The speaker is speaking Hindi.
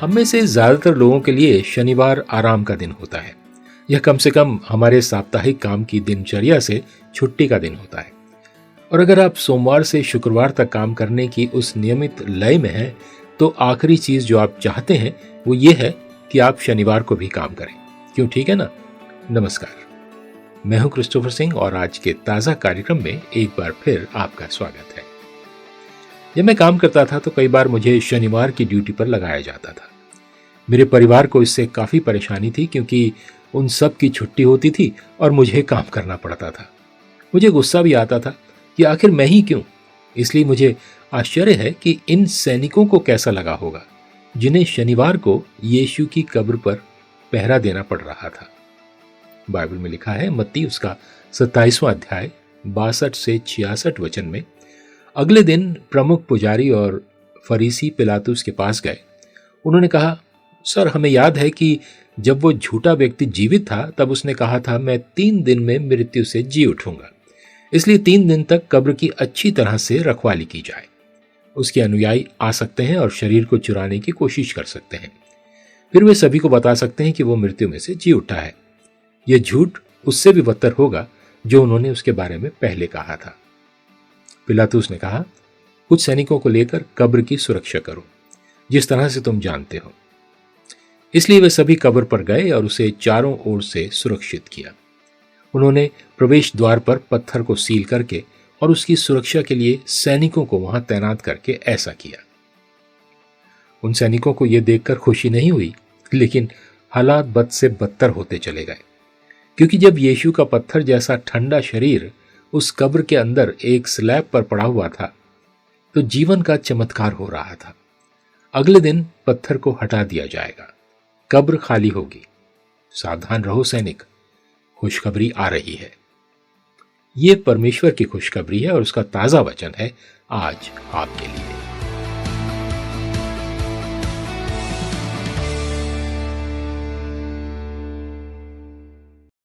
हम में से ज्यादातर लोगों के लिए शनिवार आराम का दिन होता है। यह कम से कम हमारे साप्ताहिक काम की दिनचर्या से छुट्टी का दिन होता है। और अगर आप सोमवार से शुक्रवार तक काम करने की उस नियमित लय में हैं, तो आखिरी चीज जो आप चाहते हैं वो ये है कि आप शनिवार को भी काम करें। क्यों, ठीक है ना? नमस्कार, मैं हूं क्रिस्टोफर सिंह और आज के ताजा कार्यक्रम में एक बार फिर आपका स्वागत है। जब मैं काम करता था तो कई बार मुझे शनिवार की ड्यूटी पर लगाया जाता था। मेरे परिवार को इससे काफी परेशानी थी क्योंकि उन सब की छुट्टी होती थी और मुझे काम करना पड़ता था। मुझे गुस्सा भी आता था कि आखिर मैं ही क्यों। इसलिए मुझे आश्चर्य है कि इन सैनिकों को कैसा लगा होगा जिन्हें शनिवार को यीशु की कब्र पर पहरा देना पड़ रहा था। बाइबल में लिखा है, मत्ती उसका 27वां अध्याय 62 से 66 वचन में, अगले दिन प्रमुख पुजारी और फरीसी पिलातुस के पास गए। उन्होंने कहा, सर, हमें याद है कि जब वो झूठा व्यक्ति जीवित था तब उसने कहा था, मैं 3 दिन में मृत्यु से जी उठूंगा, इसलिए 3 दिन तक कब्र की अच्छी तरह से रखवाली की जाए। उसके अनुयायी आ सकते हैं और शरीर को चुराने की कोशिश कर सकते हैं। फिर वे सभी को बता सकते हैं कि वो मृत्यु में से जी उठा है। यह झूठ उससे भी बदतर होगा जो उन्होंने उसके बारे में पहले कहा था। पिलातुस ने कहा, कुछ सैनिकों को लेकर कब्र की सुरक्षा करो, जिस तरह से तुम जानते हो। इसलिए वे सभी कब्र पर गए और उसे चारों ओर से सुरक्षित किया। उन्होंने प्रवेश द्वार पर पत्थर को सील करके और उसकी सुरक्षा के लिए सैनिकों को वहां तैनात करके ऐसा किया। उन सैनिकों को यह देखकर खुशी नहीं हुई, लेकिन हालात बद से बदतर होते चले गए, क्योंकि जब यीशु का पत्थर जैसा ठंडा शरीर उस कब्र के अंदर एक स्लैब पर पड़ा हुआ था तो जीवन का चमत्कार हो रहा था। अगले दिन पत्थर को हटा दिया जाएगा, कब्र खाली होगी। सावधान रहो सैनिक, खुशखबरी आ रही है। यह परमेश्वर की खुशखबरी है और उसका ताजा वचन है आज आपके लिए।